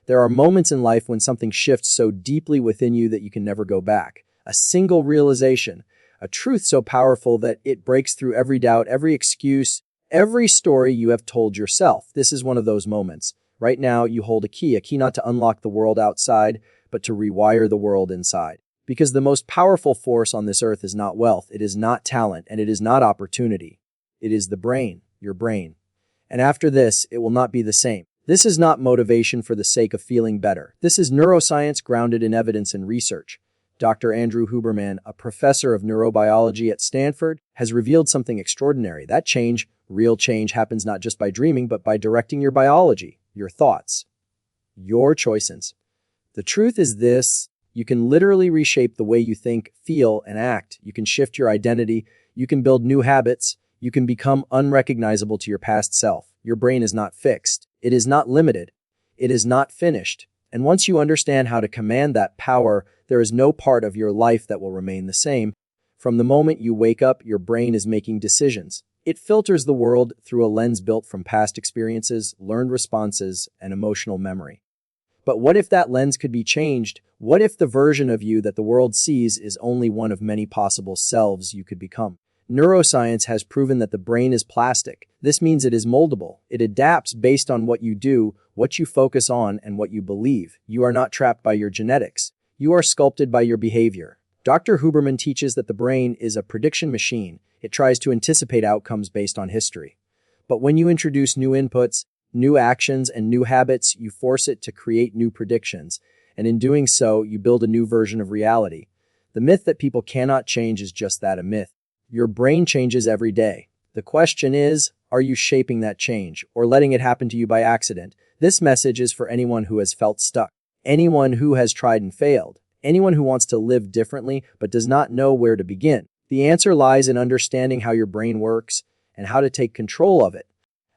There are moments in life when something shifts so deeply within you that you can never go back. A single realization, a truth so powerful that it breaks through every doubt, every excuse, every story you have told yourself. This is one of those moments. Right now, you hold a key not to unlock the world outside, but to rewire the world inside. Because the most powerful force on this earth is not wealth, it is not talent, and it is not opportunity. It is the brain, your brain. And after this, it will not be the same. This is not motivation for the sake of feeling better. This is neuroscience grounded in evidence and research. Dr. Andrew Huberman, a professor of neurobiology at Stanford, has revealed something extraordinary. That change, real change, happens not just by dreaming, but by directing your biology, your thoughts, your choices. The truth is this: you can literally reshape the way you think, feel, and act. You can shift your identity. You can build new habits. You can become unrecognizable to your past self. Your brain is not fixed. It is not limited. It is not finished. And once you understand how to command that power, there is no part of your life that will remain the same. From the moment you wake up, your brain is making decisions. It filters the world through a lens built from past experiences, learned responses, and emotional memory. But what if that lens could be changed? What if the version of you that the world sees is only one of many possible selves you could become? Neuroscience has proven that the brain is plastic. This means it is moldable. It adapts based on what you do, what you focus on, and what you believe. You are not trapped by your genetics. You are sculpted by your behavior. Dr. Huberman teaches that the brain is a prediction machine. It tries to anticipate outcomes based on history. But when you introduce new inputs, new actions, and new habits, you force it to create new predictions. And in doing so, you build a new version of reality. The myth that people cannot change is just that, a myth. Your brain changes every day. The question is, are you shaping that change or letting it happen to you by accident? This message is for anyone who has felt stuck, anyone who has tried and failed, anyone who wants to live differently but does not know where to begin. The answer lies in understanding how your brain works and how to take control of it.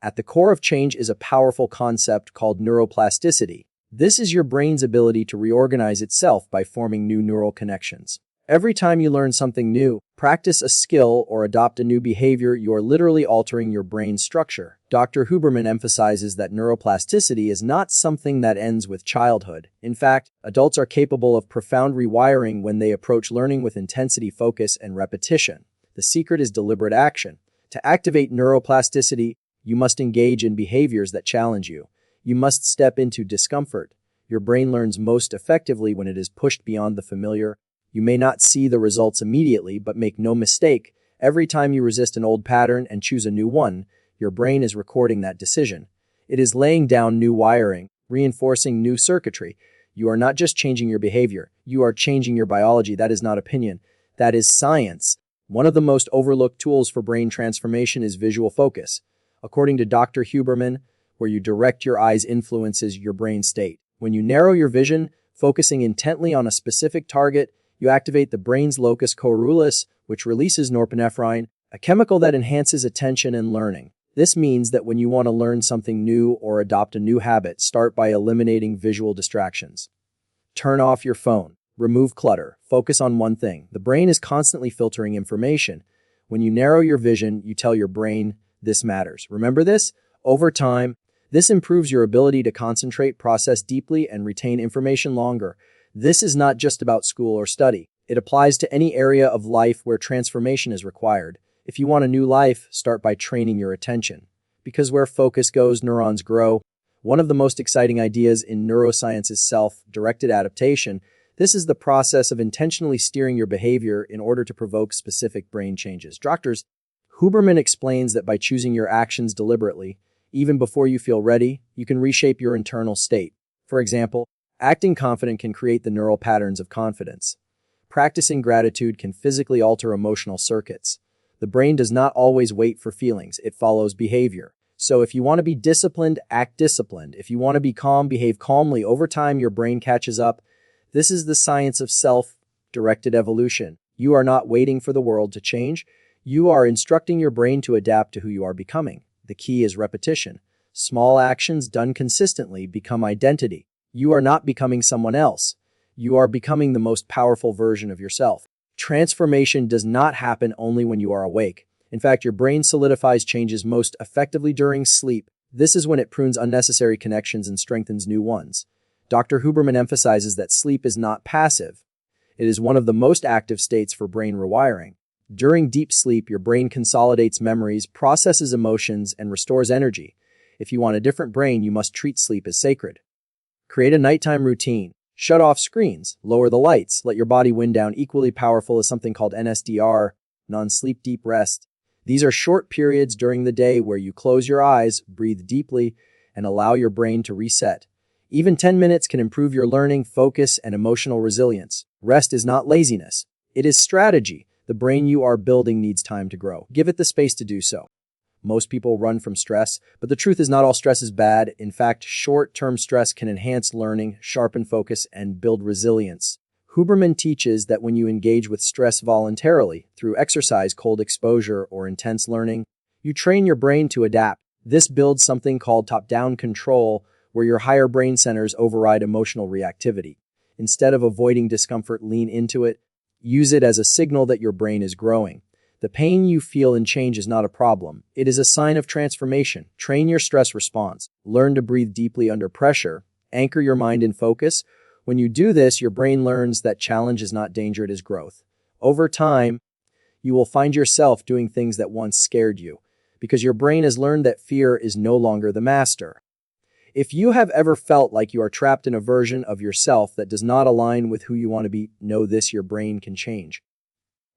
At the core of change is a powerful concept called neuroplasticity. This is your brain's ability to reorganize itself by forming new neural connections. Every time you learn something new, practice a skill, or adopt a new behavior, you are literally altering your brain's structure. Dr. Huberman emphasizes that neuroplasticity is not something that ends with childhood. In fact, adults are capable of profound rewiring when they approach learning with intensity, focus, and repetition. The secret is deliberate action. To activate neuroplasticity, you must engage in behaviors that challenge you. You must step into discomfort. Your brain learns most effectively when it is pushed beyond the familiar. You may not see the results immediately, but make no mistake, every time you resist an old pattern and choose a new one, your brain is recording that decision. It is laying down new wiring, reinforcing new circuitry. You are not just changing your behavior, you are changing your biology. That is not opinion. That is science. One of the most overlooked tools for brain transformation is visual focus. According to Dr. Huberman, where you direct your eyes influences your brain state. When you narrow your vision, focusing intently on a specific target, you activate the brain's locus coeruleus, which releases norepinephrine, a chemical that enhances attention and learning. This means that when you want to learn something new or adopt a new habit, start by eliminating visual distractions. Turn off your phone. Remove clutter. Focus on one thing. The brain is constantly filtering information. When you narrow your vision, you tell your brain, this matters. Remember this? Over time, this improves your ability to concentrate, process deeply, and retain information longer. This is not just about school or study. It applies to any area of life where transformation is required. If you want a new life, start by training your attention. Because where focus goes, neurons grow. One of the most exciting ideas in neuroscience is self-directed adaptation. This is the process of intentionally steering your behavior in order to provoke specific brain changes. Dr. Huberman explains that by choosing your actions deliberately, even before you feel ready, you can reshape your internal state. For example, acting confident can create the neural patterns of confidence. Practicing gratitude can physically alter emotional circuits. The brain does not always wait for feelings, it follows behavior. So if you want to be disciplined, act disciplined. If you want to be calm, behave calmly. Over time, your brain catches up. This is the science of self-directed evolution. You are not waiting for the world to change. You are instructing your brain to adapt to who you are becoming. The key is repetition. Small actions done consistently become identity. You are not becoming someone else. You are becoming the most powerful version of yourself. Transformation does not happen only when you are awake. In fact, your brain solidifies changes most effectively during sleep. This is when it prunes unnecessary connections and strengthens new ones. Dr. Huberman emphasizes that sleep is not passive. It is one of the most active states for brain rewiring. During deep sleep, your brain consolidates memories, processes emotions, and restores energy. If you want a different brain, you must treat sleep as sacred. Create a nighttime routine. Shut off screens, lower the lights, let your body wind down. Equally powerful is something called NSDR, non-sleep deep rest. These are short periods during the day where you close your eyes, breathe deeply, and allow your brain to reset. Even 10 minutes can improve your learning, focus, and emotional resilience. Rest is not laziness. It is strategy. The brain you are building needs time to grow. Give it the space to do so. Most people run from stress, but the truth is not all stress is bad. In fact, short-term stress can enhance learning, sharpen focus, and build resilience. Huberman teaches that when you engage with stress voluntarily, through exercise, cold exposure, or intense learning, you train your brain to adapt. This builds something called top-down control, where your higher brain centers override emotional reactivity. Instead of avoiding discomfort, lean into it. Use it as a signal that your brain is growing. The pain you feel in change is not a problem. It is a sign of transformation. Train your stress response. Learn to breathe deeply under pressure. Anchor your mind in focus. When you do this, your brain learns that challenge is not danger, it is growth. Over time, you will find yourself doing things that once scared you, because your brain has learned that fear is no longer the master. If you have ever felt like you are trapped in a version of yourself that does not align with who you want to be, know this: your brain can change.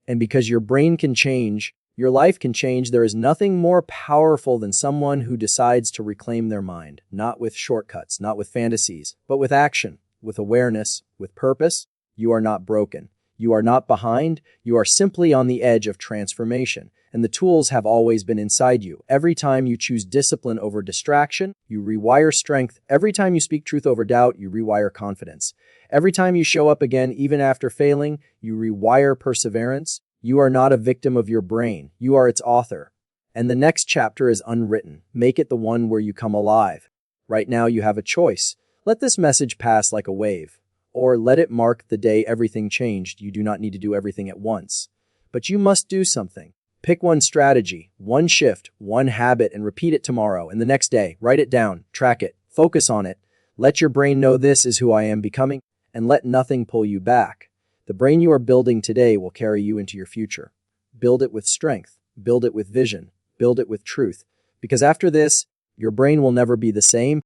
And because your brain can change, your life can change. There is nothing more powerful than someone who decides to reclaim their mind, not with shortcuts, not with fantasies, but with action, with awareness, with purpose. You are not broken. You are not behind. You are simply on the edge of transformation. And the tools have always been inside you. Every time you choose discipline over distraction, you rewire strength. Every time you speak truth over doubt, you rewire confidence. Every time you show up again, even after failing, you rewire perseverance. You are not a victim of your brain. You are its author. And the next chapter is unwritten. Make it the one where you come alive. Right now, you have a choice. Let this message pass like a wave, or let it mark the day everything changed. You do not need to do everything at once, but you must do something. Pick one strategy, one shift, one habit, and repeat it tomorrow and the next day. Write it down, track it, focus on it. Let your brain know this is who I am becoming, and let nothing pull you back. The brain you are building today will carry you into your future. Build it with strength, build it with vision, build it with truth, because after this, your brain will never be the same.